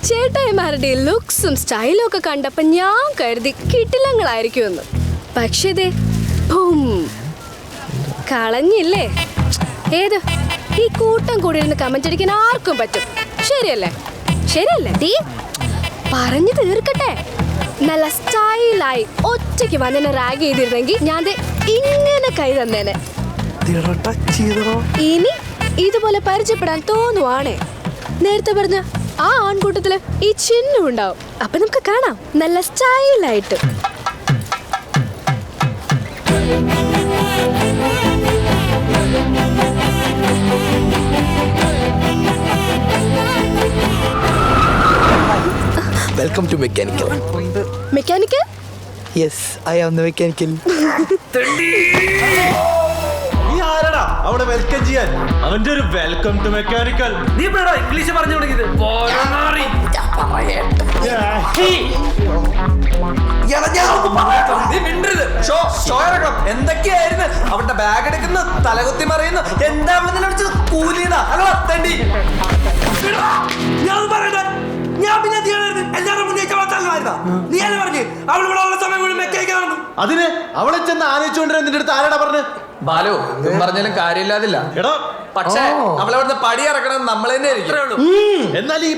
ചേട്ടായിമാരുടെ ലുക്സും സ്റ്റൈലും ഒക്കെ കണ്ടപ്പോ ഞാൻ കരുതി കിട്ടിലങ്ങളായിരിക്കുമെന്ന്. പക്ഷേ ദേ കളഞ്ഞില്ലേ. ഏത് ഈ കൂട്ടം കൂടി ഇരുന്ന് കമന്റ് അടിക്കാൻ ആർക്കും പറ്റും. ശരിയല്ലേ? ശരിയല്ലേ? ദീ പറഞ്ഞു തീർക്കട്ടെ. നല്ല സ്റ്റൈലായി ഒറ്റയ്ക്ക് വന്നെന്നെ റാഗ് ചെയ്തിരുന്നെങ്കിൽ ഞാൻ ഇങ്ങനെ കൈ തന്നേനെ. ഇനി ഇതുപോലെ പരിചയപ്പെടാൻ തോന്നുവാണേ നേരത്തെ പറഞ്ഞ ആ ആൺകൂട്ടത്തില് ഈ ചിഹ്നം ഉണ്ടാവും. അപ്പൊ നമുക്ക് കാണാം നല്ല സ്റ്റൈലായിട്ട്. Welcome to Mechanical. Mechanical? Yes, I am the Mechanical. നീ ആരടാ അവിടെ വെൽക്കം ചെയ്യാൻ? അവന്റെ ഒരു വെൽക്കം ടു മെക്കാനിക്കൽ. നീ ഇപ്പഴാ ഇംഗ്ലീഷ് പറഞ്ഞു തുടങ്ങിയത്? എന്തൊക്കെയായിരുന്നു അവന്റെ ബാഗ് എടുക്കുന്ന തലകുത്തി മറിയുന്നു. എന്താ കൂലിന്നാ അല്ലോ അത്തണ്ടി. ഞാൻ പറയട്ടെ, ഞാൻ പിന്നെ എല്ലാവരും മുന്നേറ്റ നീ അല്ലേ പറഞ്ഞു അവൾ സമയം കൂടി മെക്കാനിക്കലാണ്. അതിന് അവളെ ചെന്ന് ആലോചിച്ചുകൊണ്ടിരുന്ന നിന്റെ അടുത്ത് ആരാടാ പറഞ്ഞു? ബാലു പറഞ്ഞാലും കാര്യമില്ലാതില്ല. പക്ഷേ അവളവിടുന്ന് പടി ഇറക്കണം നമ്മൾ തന്നെ ആയിരിക്കും. എന്നാൽ ഈ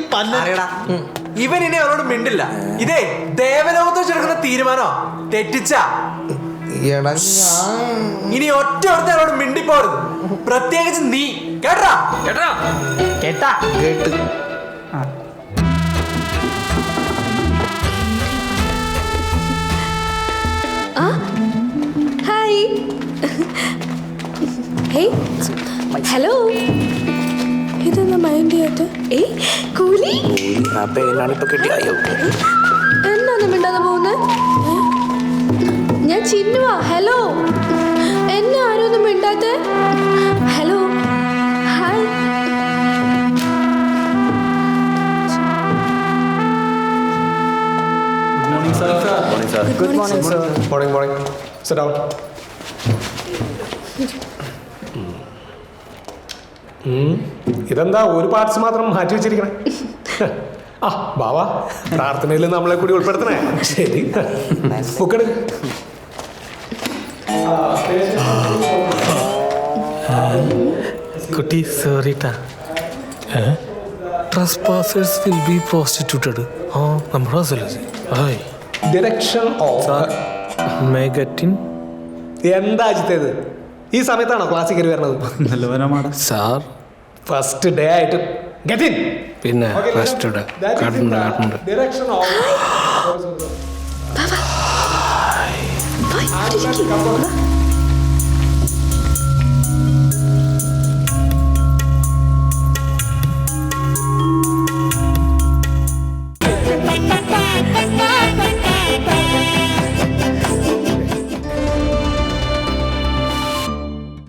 ഇവൻ ഇനി അവരോട് മിണ്ടില്ല. ഇതേ ദേവലോകത്ത് വെച്ചെടുക്കുന്ന തീരുമാനോ തെറ്റിച്ച ഇനി ഒറ്റ ഒരുത്ത അവരോട് മിണ്ടിപ്പോരുത്. പ്രത്യേകിച്ച് നീ. കേട്ടാ കേട്ടാ കേട്ടാ കേട്ട്. ഹായ്. ഹലോ. ഇതെന്താ മൈൻഡ് ചെയ്യാത്ത? കൂലി എന്നാ മിണ്ടാതെ പോകുന്നേ? ഞാൻ ചിന്നുവാ. ഹലോ, എന്നെ ആരും ഒന്നും മിണ്ടാത്ത? Hello, hi. Good morning, sir. Morning. Sit down. ഇതെന്താ ഒരു പാർട്സ് മാത്രം മാറ്റി വെച്ചിരിക്കണേ? ആ ബാവാ, പ്രാർത്ഥനയിൽ നമ്മളെ കൂടി ഉൾപ്പെടുത്തണേ. ശരി, ബുക്കെടു. കുട്ടി സോറിട്ടാ. Trespassers will be prostituted. നമ്മുടെ ഹായ്. Direction of Megatin. എന്താ അജിത്തേത്? ഈ സമയത്താണോ ക്ലാസ്സിൽ കയറി വരണത്? സാർ ഫസ്റ്റ് ഡേ ആയിട്ട് ഗെറ്റ് ഇൻ. പിന്നെ ഫസ്റ്റ് ഡേ കാട്ടുണ്ട്. Direction of